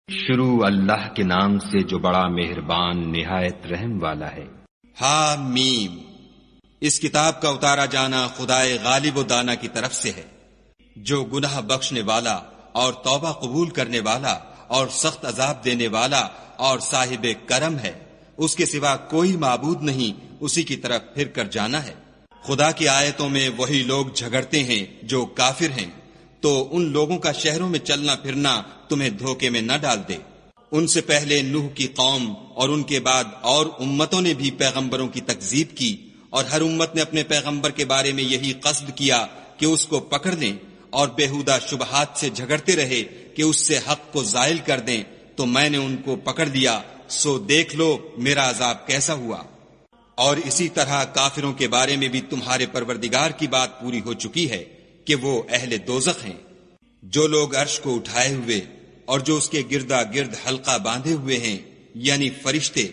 شروع اللہ کے نام سے جو بڑا مہربان نہایت رحم والا ہے۔ حامیم، اس کتاب کا اتارا جانا خدائے غالب و دانا کی طرف سے ہے، جو گناہ بخشنے والا اور توبہ قبول کرنے والا اور سخت عذاب دینے والا اور صاحب کرم ہے۔ اس کے سوا کوئی معبود نہیں، اسی کی طرف پھر کر جانا ہے۔ خدا کی آیتوں میں وہی لوگ جھگڑتے ہیں جو کافر ہیں، تو ان لوگوں کا شہروں میں چلنا پھرنا تمہیں دھوکے میں نہ ڈال دے۔ ان سے پہلے نوح کی قوم اور ان کے بعد اور امتوں نے بھی پیغمبروں کی تکذیب کی، اور ہر امت نے اپنے پیغمبر کے بارے میں یہی قصد کیا کہ اس کو پکڑ لیں، اور بےہودہ شبہات سے جھگڑتے رہے کہ اس سے حق کو زائل کر دیں، تو میں نے ان کو پکڑ لیا، سو دیکھ لو میرا عذاب کیسا ہوا۔ اور اسی طرح کافروں کے بارے میں بھی تمہارے پروردگار کی بات پوری ہو چکی ہے کہ وہ اہل دوزخ ہیں۔ جو لوگ عرش کو اٹھائے ہوئے اور جو اس کے گردا گرد حلقہ باندھے ہوئے ہیں، یعنی فرشتے،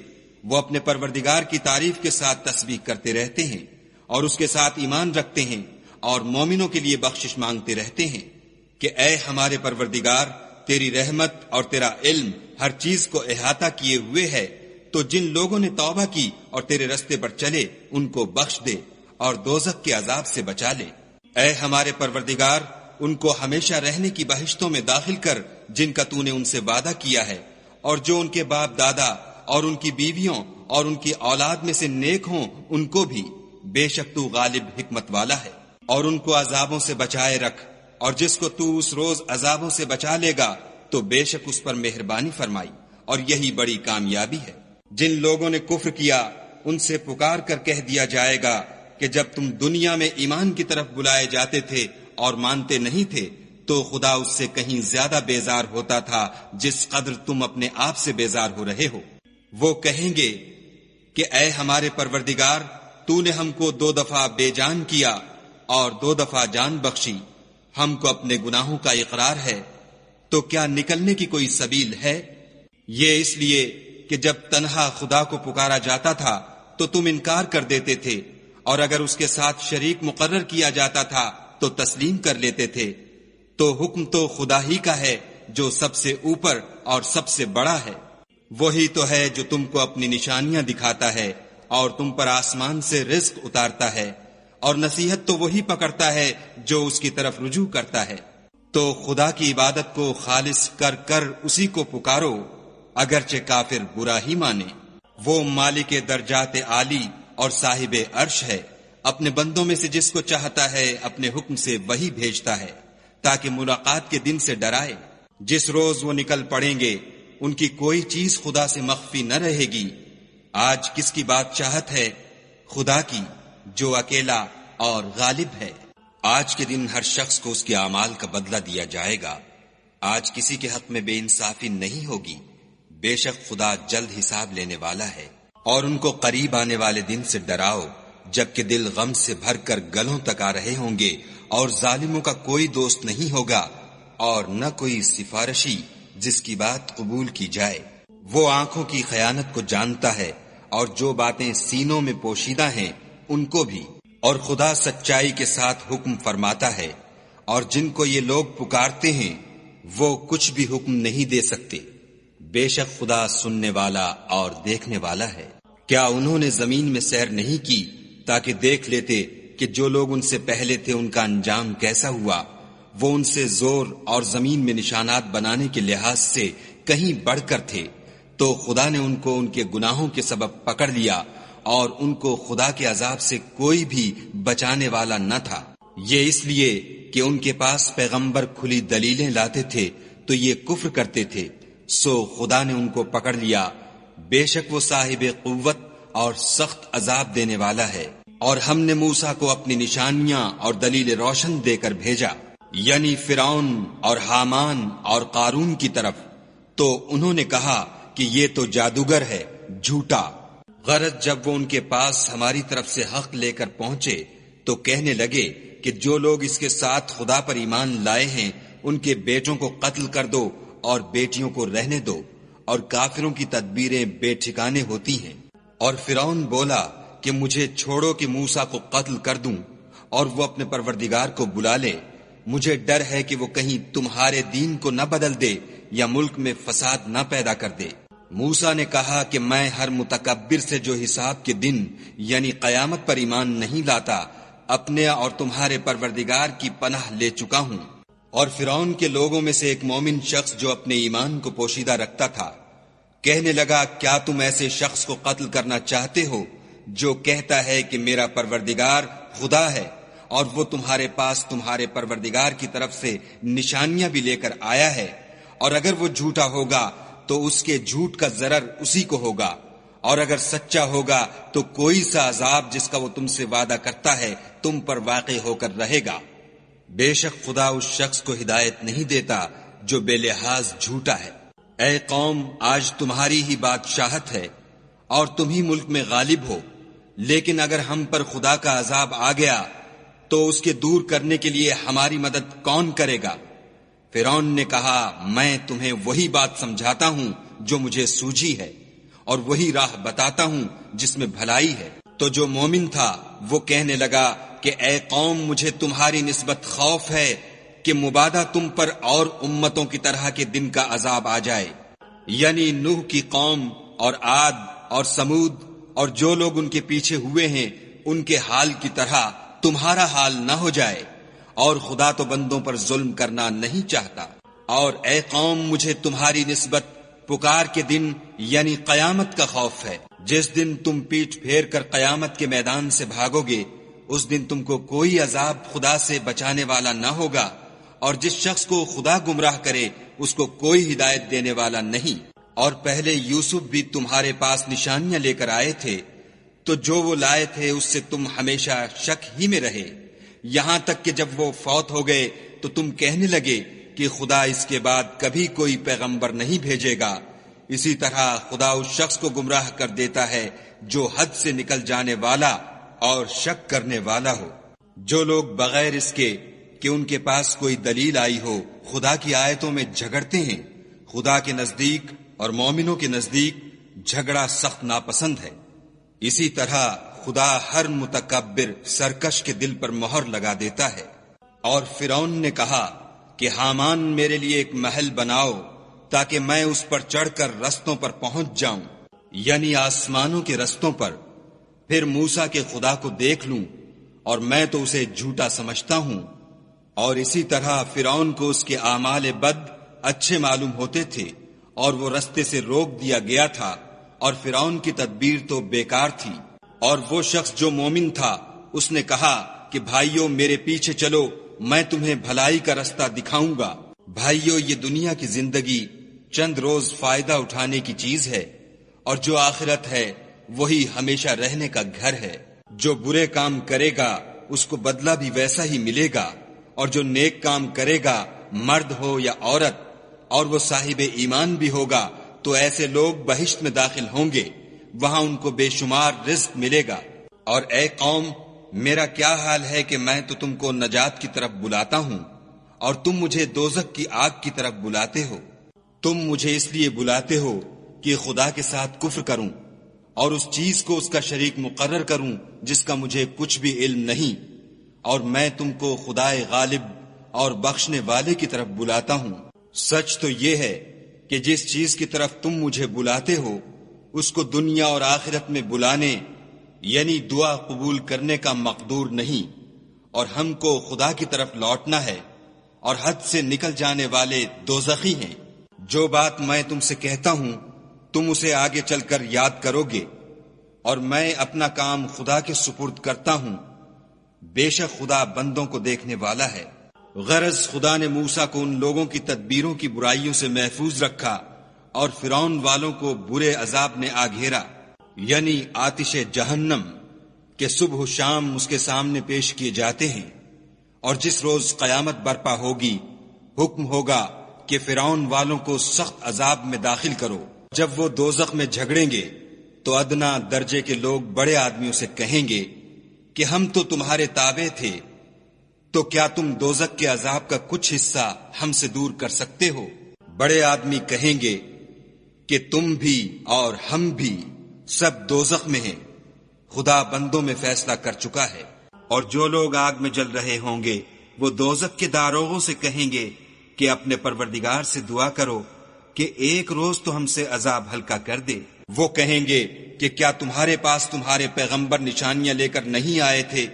وہ اپنے پروردگار کی تعریف کے ساتھ تسبیح کرتے رہتے ہیں اور اس کے ساتھ ایمان رکھتے ہیں اور مومنوں کے لیے بخشش مانگتے رہتے ہیں کہ اے ہمارے پروردگار، تیری رحمت اور تیرا علم ہر چیز کو احاطہ کیے ہوئے ہے، تو جن لوگوں نے توبہ کی اور تیرے رستے پر چلے ان کو بخش دے اور دوزخ کے عذاب سے بچا لے۔ اے ہمارے پروردگار، ان کو ہمیشہ رہنے کی بہشتوں میں داخل کر جن کا تو نے ان سے وعدہ کیا ہے، اور جو ان کے باپ دادا اور ان کی بیویوں اور ان کی اولاد میں سے نیک ہوں ان کو بھی، بے شک تو غالب حکمت والا ہے۔ اور ان کو عذابوں سے بچائے رکھ، اور جس کو تو اس روز عذابوں سے بچا لے گا تو بے شک اس پر مہربانی فرمائی، اور یہی بڑی کامیابی ہے۔ جن لوگوں نے کفر کیا ان سے پکار کر کہہ دیا جائے گا کہ جب تم دنیا میں ایمان کی طرف بلائے جاتے تھے اور مانتے نہیں تھے تو خدا اس سے کہیں زیادہ بیزار ہوتا تھا جس قدر تم اپنے آپ سے بیزار ہو رہے ہو۔ وہ کہیں گے کہ اے ہمارے پروردگار، تو نے ہم کو 2 دفعہ بے جان کیا اور 2 دفعہ جان بخشی، ہم کو اپنے گناہوں کا اقرار ہے، تو کیا نکلنے کی کوئی سبیل ہے؟ یہ اس لیے کہ جب تنہا خدا کو پکارا جاتا تھا تو تم انکار کر دیتے تھے، اور اگر اس کے ساتھ شریک مقرر کیا جاتا تھا تو تسلیم کر لیتے تھے۔ تو حکم تو خدا ہی کا ہے جو سب سے اوپر اور سب سے بڑا ہے۔ وہی تو ہے جو تم کو اپنی نشانیاں دکھاتا ہے اور تم پر آسمان سے رزق اتارتا ہے، اور نصیحت تو وہی پکڑتا ہے جو اس کی طرف رجوع کرتا ہے۔ تو خدا کی عبادت کو خالص کر کر اسی کو پکارو، اگرچہ کافر برا ہی مانے۔ وہ مالک درجات عالی اور صاحب عرش ہے، اپنے بندوں میں سے جس کو چاہتا ہے اپنے حکم سے وہی بھیجتا ہے تاکہ ملاقات کے دن سے ڈرائے۔ جس روز وہ نکل پڑیں گے ان کی کوئی چیز خدا سے مخفی نہ رہے گی۔ آج کس کی بادشاہت ہے؟ خدا کی، جو اکیلا اور غالب ہے۔ آج کے دن ہر شخص کو اس کے اعمال کا بدلہ دیا جائے گا۔ آج کسی کے حق میں بے انصافی نہیں ہوگی، بے شک خدا جلد حساب لینے والا ہے۔ اور ان کو قریب آنے والے دن سے ڈراؤ جبکہ دل غم سے بھر کر گلوں تک آ رہے ہوں گے، اور ظالموں کا کوئی دوست نہیں ہوگا اور نہ کوئی سفارشی جس کی بات قبول کی جائے۔ وہ آنکھوں کی خیانت کو جانتا ہے اور جو باتیں سینوں میں پوشیدہ ہیں ان کو بھی، اور خدا سچائی کے ساتھ حکم فرماتا ہے، اور جن کو یہ لوگ پکارتے ہیں وہ کچھ بھی حکم نہیں دے سکتے، بے شک خدا سننے والا اور دیکھنے والا ہے۔ کیا انہوں نے زمین میں سیر نہیں کی تاکہ دیکھ لیتے کہ جو لوگ ان سے پہلے تھے ان کا انجام کیسا ہوا؟ وہ ان سے زور اور زمین میں نشانات بنانے کے لحاظ سے کہیں بڑھ کر تھے، تو خدا نے ان کو ان کے گناہوں کے سبب پکڑ لیا، اور ان کو خدا کے عذاب سے کوئی بھی بچانے والا نہ تھا۔ یہ اس لیے کہ ان کے پاس پیغمبر کھلی دلیلیں لاتے تھے تو یہ کفر کرتے تھے، سو خدا نے ان کو پکڑ لیا۔ بے شک وہ صاحب قوت اور سخت عذاب دینے والا ہے۔ اور ہم نے موسیٰ کو اپنی نشانیاں اور دلیل روشن دے کر بھیجا، یعنی فرعون اور حامان اور قارون کی طرف، تو انہوں نے کہا کہ یہ تو جادوگر ہے، جھوٹا۔ غرض جب وہ ان کے پاس ہماری طرف سے حق لے کر پہنچے تو کہنے لگے کہ جو لوگ اس کے ساتھ خدا پر ایمان لائے ہیں ان کے بیٹوں کو قتل کر دو اور بیٹیوں کو رہنے دو، اور کافروں کی تدبیریں بے ٹھکانے ہوتی ہیں۔ اور فرعون بولا کہ مجھے چھوڑو کہ موسیٰ کو قتل کر دوں اور وہ اپنے پروردگار کو بلا لے، مجھے ڈر ہے کہ وہ کہیں تمہارے دین کو نہ بدل دے یا ملک میں فساد نہ پیدا کر دے۔ موسیٰ نے کہا کہ میں ہر متکبر سے جو حساب کے دن یعنی قیامت پر ایمان نہیں لاتا اپنے اور تمہارے پروردگار کی پناہ لے چکا ہوں۔ اور فرعون کے لوگوں میں سے ایک مومن شخص جو اپنے ایمان کو پوشیدہ رکھتا تھا کہنے لگا، کیا تم ایسے شخص کو قتل کرنا چاہتے ہو جو کہتا ہے کہ میرا پروردگار خدا ہے، اور وہ تمہارے پاس تمہارے پروردگار کی طرف سے نشانیاں بھی لے کر آیا ہے، اور اگر وہ جھوٹا ہوگا تو اس کے جھوٹ کا ضرر اسی کو ہوگا، اور اگر سچا ہوگا تو کوئی سا عذاب جس کا وہ تم سے وعدہ کرتا ہے تم پر واقع ہو کر رہے گا۔ بے شک خدا اس شخص کو ہدایت نہیں دیتا جو بے لحاظ جھوٹا ہے۔ اے قوم، آج تمہاری ہی بادشاہت ہے اور تم ہی ملک میں غالب ہو، لیکن اگر ہم پر خدا کا عذاب آ گیا تو اس کے دور کرنے کے لیے ہماری مدد کون کرے گا؟ فرعون نے کہا، میں تمہیں وہی بات سمجھاتا ہوں جو مجھے سوجھی ہے، اور وہی راہ بتاتا ہوں جس میں بھلائی ہے۔ تو جو مومن تھا وہ کہنے لگا کہ اے قوم، مجھے تمہاری نسبت خوف ہے کہ مبادا تم پر اور امتوں کی طرح کے دن کا عذاب آ جائے، یعنی نوح کی قوم اور عاد اور سمود اور جو لوگ ان کے پیچھے ہوئے ہیں ان کے حال کی طرح تمہارا حال نہ ہو جائے، اور خدا تو بندوں پر ظلم کرنا نہیں چاہتا۔ اور اے قوم، مجھے تمہاری نسبت پکار کے دن یعنی قیامت کا خوف ہے۔ جس دن تم پیٹھ پھیر کر قیامت کے میدان سے بھاگو گے اس دن تم کو کوئی عذاب خدا سے بچانے والا نہ ہوگا، اور جس شخص کو خدا گمراہ کرے اس کو کوئی ہدایت دینے والا نہیں۔ اور پہلے یوسف بھی تمہارے پاس نشانیاں لے کر آئے تھے، تو جو وہ لائے تھے اس سے تم ہمیشہ شک ہی میں رہے، یہاں تک کہ جب وہ فوت ہو گئے تو تم کہنے لگے کہ خدا اس کے بعد کبھی کوئی پیغمبر نہیں بھیجے گا۔ اسی طرح خدا اس شخص کو گمراہ کر دیتا ہے جو حد سے نکل جانے والا اور شک کرنے والا ہو۔ جو لوگ بغیر اس کے کہ ان کے پاس کوئی دلیل آئی ہو خدا کی آیتوں میں جھگڑتے ہیں، خدا کے نزدیک اور مومنوں کے نزدیک جھگڑا سخت ناپسند ہے۔ اسی طرح خدا ہر متکبر سرکش کے دل پر مہر لگا دیتا ہے۔ اور فرعون نے کہا کہ حامان میرے لیے ایک محل بناؤ تاکہ میں اس پر چڑھ کر رستوں پر پہنچ جاؤں، یعنی آسمانوں کے رستوں پر، پھر موسیٰ کے خدا کو دیکھ لوں، اور میں تو اسے جھوٹا سمجھتا ہوں۔ اور اسی طرح فرعون کو اس کے اعمال بد اچھے معلوم ہوتے تھے اور وہ رستے سے روک دیا گیا تھا، اور فرعون کی تدبیر تو بیکار تھی۔ اور وہ شخص جو مومن تھا اس نے کہا کہ بھائیو میرے پیچھے چلو، میں تمہیں بھلائی کا رستہ دکھاؤں گا۔ بھائیو، یہ دنیا کی زندگی چند روز فائدہ اٹھانے کی چیز ہے، اور جو آخرت ہے وہی ہمیشہ رہنے کا گھر ہے۔ جو برے کام کرے گا اس کو بدلہ بھی ویسا ہی ملے گا، اور جو نیک کام کرے گا مرد ہو یا عورت اور وہ صاحب ایمان بھی ہوگا تو ایسے لوگ بہشت میں داخل ہوں گے، وہاں ان کو بے شمار رزق ملے گا۔ اور اے قوم، میرا کیا حال ہے کہ میں تو تم کو نجات کی طرف بلاتا ہوں اور تم مجھے دوزخ کی آگ کی طرف بلاتے ہو۔ تم مجھے اس لیے بلاتے ہو کہ خدا کے ساتھ کفر کروں اور اس چیز کو اس کا شریک مقرر کروں جس کا مجھے کچھ بھی علم نہیں، اور میں تم کو خدائے غالب اور بخشنے والے کی طرف بلاتا ہوں۔ سچ تو یہ ہے کہ جس چیز کی طرف تم مجھے بلاتے ہو اس کو دنیا اور آخرت میں بلانے یعنی دعا قبول کرنے کا مقدور نہیں، اور ہم کو خدا کی طرف لوٹنا ہے، اور حد سے نکل جانے والے دوزخی ہیں۔ جو بات میں تم سے کہتا ہوں تم اسے آگے چل کر یاد کرو گے، اور میں اپنا کام خدا کے سپرد کرتا ہوں، بے شک خدا بندوں کو دیکھنے والا ہے۔ غرض خدا نے موسیٰ کو ان لوگوں کی تدبیروں کی برائیوں سے محفوظ رکھا، اور فرعون والوں کو برے عذاب نے آ گھیرا، یعنی آتش جہنم کہ صبح و شام اس کے سامنے پیش کیے جاتے ہیں۔ اور جس روز قیامت برپا ہوگی حکم ہوگا کہ فرعون والوں کو سخت عذاب میں داخل کرو۔ جب وہ دوزخ میں جھگڑیں گے تو ادنا درجے کے لوگ بڑے آدمیوں سے کہیں گے کہ ہم تو تمہارے تابع تھے، تو کیا تم دوزخ کے عذاب کا کچھ حصہ ہم سے دور کر سکتے ہو؟ بڑے آدمی کہیں گے کہ تم بھی اور ہم بھی سب دوزخ میں ہیں، خدا بندوں میں فیصلہ کر چکا ہے۔ اور جو لوگ آگ میں جل رہے ہوں گے وہ دوزخ کے داروغوں سے کہیں گے کہ اپنے پروردگار سے دعا کرو کہ ایک روز تو ہم سے عذاب ہلکا کر دے۔ وہ کہیں گے کہ کیا تمہارے پاس تمہارے پیغمبر نشانیاں لے کر نہیں آئے تھے؟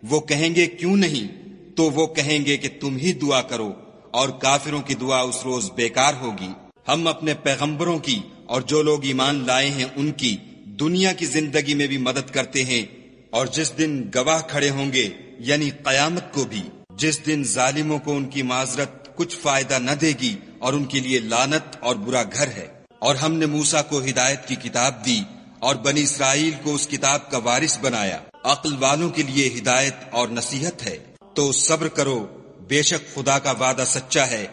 وہ کہیں گے کیوں نہیں؟ تو وہ کہیں گے کہ تم ہی دعا کرو، اور کافروں کی دعا اس روز بیکار ہوگی۔ ہم اپنے پیغمبروں کی اور جو لوگ ایمان لائے ہیں ان کی دنیا کی زندگی میں بھی مدد کرتے ہیں، اور جس دن گواہ کھڑے ہوں گے یعنی قیامت کو بھی، جس دن ظالموں کو ان کی معذرت کچھ فائدہ نہ دے گی اور ان کے لیے لعنت اور برا گھر ہے۔ اور ہم نے موسیٰ کو ہدایت کی کتاب دی اور بنی اسرائیل کو اس کتاب کا وارث بنایا۔ عقل والوں کے لیے ہدایت اور نصیحت ہے۔ تو صبر کرو، بے شک خدا کا وعدہ سچا ہے،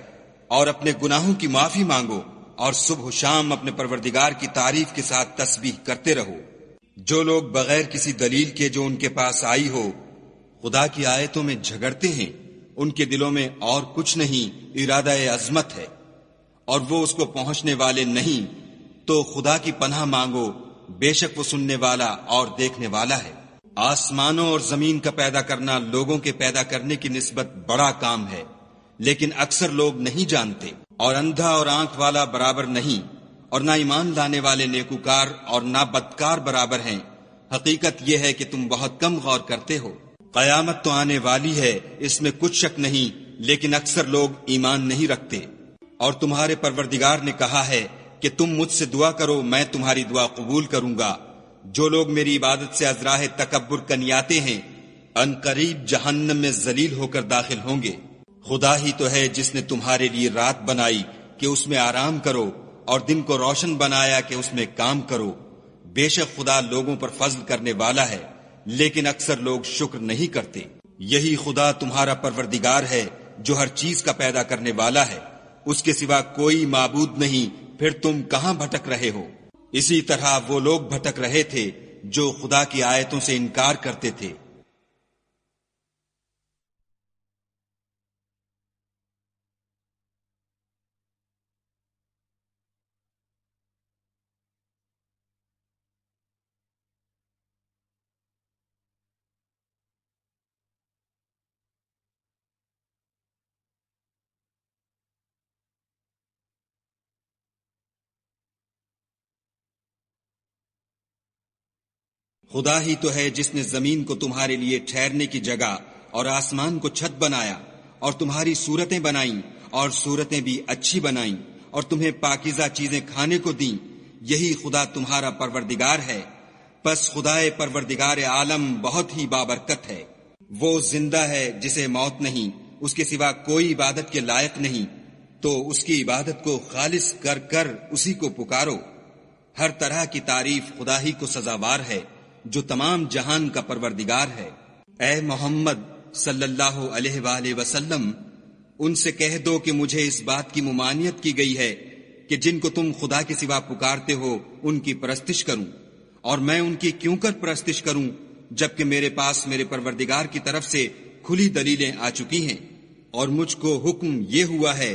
اور اپنے گناہوں کی معافی مانگو، اور صبح و شام اپنے پروردگار کی تعریف کے ساتھ تسبیح کرتے رہو۔ جو لوگ بغیر کسی دلیل کے جو ان کے پاس آئی ہو خدا کی آیتوں میں جھگڑتے ہیں، ان کے دلوں میں اور کچھ نہیں، ارادہ عظمت ہے، اور وہ اس کو پہنچنے والے نہیں۔ تو خدا کی پناہ مانگو، بے شک وہ سننے والا اور دیکھنے والا ہے۔ آسمانوں اور زمین کا پیدا کرنا لوگوں کے پیدا کرنے کی نسبت بڑا کام ہے، لیکن اکثر لوگ نہیں جانتے۔ اور اندھا اور آنکھ والا برابر نہیں، اور نہ ایمان لانے والے نیکوکار اور نہ بدکار برابر ہیں۔ حقیقت یہ ہے کہ تم بہت کم غور کرتے ہو۔ قیامت تو آنے والی ہے، اس میں کچھ شک نہیں، لیکن اکثر لوگ ایمان نہیں رکھتے۔ اور تمہارے پروردگار نے کہا ہے کہ تم مجھ سے دعا کرو، میں تمہاری دعا قبول کروں گا۔ جو لوگ میری عبادت سے از راہ تکبر کنیاتے ہیں، ان قریب جہنم میں ذلیل ہو کر داخل ہوں گے۔ خدا ہی تو ہے جس نے تمہارے لیے رات بنائی کہ اس میں آرام کرو، اور دن کو روشن بنایا کہ اس میں کام کرو۔ بے شک خدا لوگوں پر فضل کرنے والا ہے، لیکن اکثر لوگ شکر نہیں کرتے۔ یہی خدا تمہارا پروردگار ہے جو ہر چیز کا پیدا کرنے والا ہے، اس کے سوا کوئی معبود نہیں، پھر تم کہاں بھٹک رہے ہو؟ اسی طرح وہ لوگ بھٹک رہے تھے جو خدا کی آیتوں سے انکار کرتے تھے۔ خدا ہی تو ہے جس نے زمین کو تمہارے لیے ٹھہرنے کی جگہ اور آسمان کو چھت بنایا، اور تمہاری صورتیں بنائیں، اور صورتیں بھی اچھی بنائیں، اور تمہیں پاکیزہ چیزیں کھانے کو دیں۔ یہی خدا تمہارا پروردگار ہے۔ پس خدائے پروردگار عالم بہت ہی بابرکت ہے۔ وہ زندہ ہے جسے موت نہیں، اس کے سوا کوئی عبادت کے لائق نہیں، تو اس کی عبادت کو خالص کر کر اسی کو پکارو۔ ہر طرح کی تعریف خدا ہی کو سزاوار ہے جو تمام جہان کا پروردگار ہے۔ اے محمد صلی اللہ علیہ وآلہ وسلم، ان سے کہہ دو کہ مجھے اس بات کی ممانعت کی گئی ہے کہ جن کو تم خدا کے سوا پکارتے ہو ان کی پرستش کروں، اور میں ان کی کیوں کر پرستش کروں جبکہ میرے پاس میرے پروردگار کی طرف سے کھلی دلیلیں آ چکی ہیں، اور مجھ کو حکم یہ ہوا ہے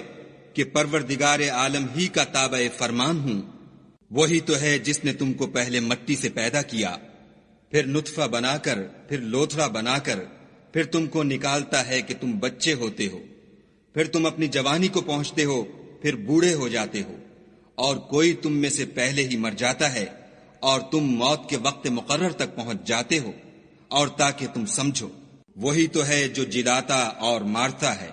کہ پروردگار عالم ہی کا تابع فرمان ہوں۔ وہی تو ہے جس نے تم کو پہلے مٹی سے پیدا کیا، پھر نطفہ بنا کر، پھر لوتھڑا بنا کر، پھر تم کو نکالتا ہے کہ تم بچے ہوتے ہو، پھر تم اپنی جوانی کو پہنچتے ہو، پھر بوڑھے ہو جاتے ہو، اور کوئی تم میں سے پہلے ہی مر جاتا ہے، اور تم موت کے وقت مقرر تک پہنچ جاتے ہو، اور تاکہ تم سمجھو۔ وہی تو ہے جو جلاتا اور مارتا ہے،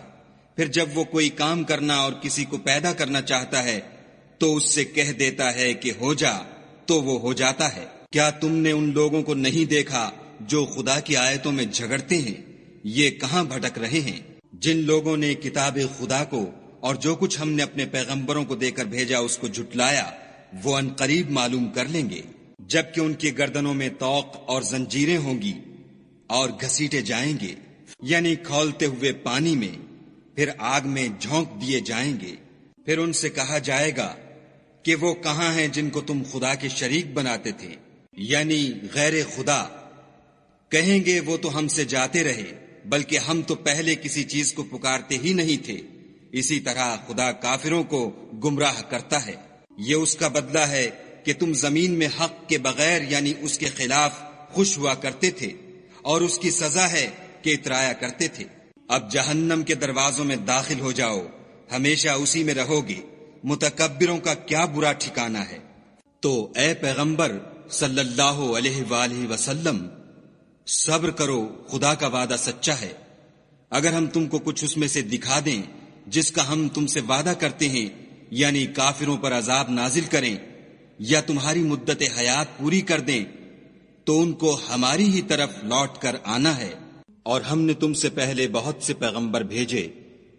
پھر جب وہ کوئی کام کرنا اور کسی کو پیدا کرنا چاہتا ہے تو اس سے کہہ دیتا ہے کہ ہو جا، تو وہ ہو جاتا ہے۔ کیا تم نے ان لوگوں کو نہیں دیکھا جو خدا کی آیتوں میں جھگڑتے ہیں؟ یہ کہاں بھٹک رہے ہیں؟ جن لوگوں نے کتاب خدا کو اور جو کچھ ہم نے اپنے پیغمبروں کو دے کر بھیجا اس کو جھٹلایا، وہ ان قریب معلوم کر لیں گے، جبکہ ان کی گردنوں میں طوق اور زنجیریں ہوں گی اور گھسیٹے جائیں گے، یعنی کھولتے ہوئے پانی میں، پھر آگ میں جھونک دیے جائیں گے۔ پھر ان سے کہا جائے گا کہ وہ کہاں ہیں جن کو تم خدا کے شریک بناتے تھے، یعنی غیر خدا؟ کہیں گے وہ تو ہم سے جاتے رہے، بلکہ ہم تو پہلے کسی چیز کو پکارتے ہی نہیں تھے۔ اسی طرح خدا کافروں کو گمراہ کرتا ہے۔ یہ اس کا بدلہ ہے کہ تم زمین میں حق کے بغیر یعنی اس کے خلاف خوش ہوا کرتے تھے، اور اس کی سزا ہے کہ اترایا کرتے تھے۔ اب جہنم کے دروازوں میں داخل ہو جاؤ، ہمیشہ اسی میں رہو گے، متکبروں کا کیا برا ٹھکانہ ہے۔ تو اے پیغمبر صلی اللہ علیہ وآلہ وسلم، صبر کرو، خدا کا وعدہ سچا ہے۔ اگر ہم تم کو کچھ اس میں سے دکھا دیں جس کا ہم تم سے وعدہ کرتے ہیں، یعنی کافروں پر عذاب نازل کریں یا تمہاری مدت حیات پوری کر دیں، تو ان کو ہماری ہی طرف لوٹ کر آنا ہے۔ اور ہم نے تم سے پہلے بہت سے پیغمبر بھیجے،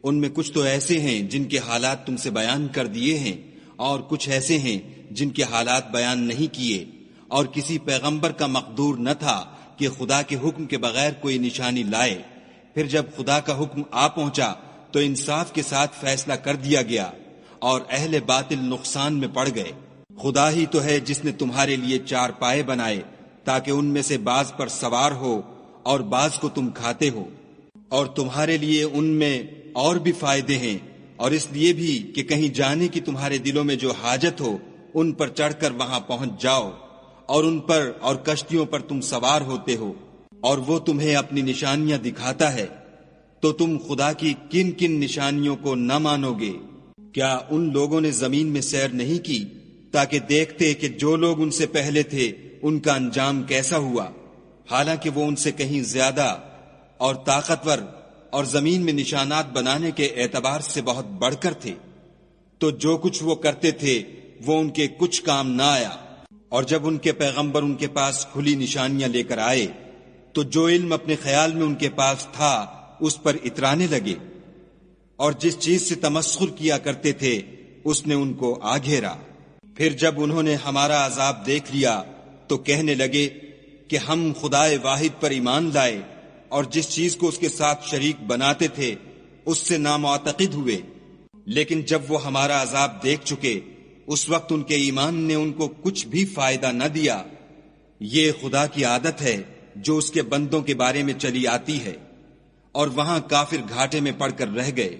ان میں کچھ تو ایسے ہیں جن کے حالات تم سے بیان کر دیے ہیں، اور کچھ ایسے ہیں جن کے حالات بیان نہیں کیے، اور کسی پیغمبر کا مقدور نہ تھا کہ خدا کے حکم کے بغیر کوئی نشانی لائے۔ پھر جب خدا کا حکم آ پہنچا تو انصاف کے ساتھ فیصلہ کر دیا گیا، اور اہل باطل نقصان میں پڑ گئے۔ خدا ہی تو ہے جس نے تمہارے لیے 4 پائے بنائے تاکہ ان میں سے بعض پر سوار ہو اور بعض کو تم کھاتے ہو، اور تمہارے لیے ان میں اور بھی فائدے ہیں، اور اس لیے بھی کہ کہیں جانے کی تمہارے دلوں میں جو حاجت ہو ان پر چڑھ کر وہاں پہنچ جاؤ، اور ان پر اور کشتیوں پر تم سوار ہوتے ہو، اور وہ تمہیں اپنی نشانیاں دکھاتا ہے، تو تم خدا کی کن کن نشانیوں کو نہ مانو گے؟ کیا ان لوگوں نے زمین میں سیر نہیں کی تاکہ دیکھتے کہ جو لوگ ان سے پہلے تھے ان کا انجام کیسا ہوا، حالانکہ وہ ان سے کہیں زیادہ اور طاقتور اور زمین میں نشانات بنانے کے اعتبار سے بہت بڑھ کر تھے؟ تو جو کچھ وہ کرتے تھے وہ ان کے کچھ کام نہ آیا، اور جب ان کے پیغمبر ان کے پاس کھلی نشانیاں لے کر آئے تو جو علم اپنے خیال میں ان کے پاس تھا اس پر اترانے لگے، اور جس چیز سے تمسخر کیا کرتے تھے اس نے ان کو آ گھیرا۔ پھر جب انہوں نے ہمارا عذاب دیکھ لیا تو کہنے لگے کہ ہم خدائے واحد پر ایمان لائے، اور جس چیز کو اس کے ساتھ شریک بناتے تھے اس سے نامعتقد ہوئے۔ لیکن جب وہ ہمارا عذاب دیکھ چکے اس وقت ان کے ایمان نے ان کو کچھ بھی فائدہ نہ دیا۔ یہ خدا کی عادت ہے جو اس کے بندوں کے بارے میں چلی آتی ہے، اور وہاں کافر گھاٹے میں پڑ کر رہ گئے۔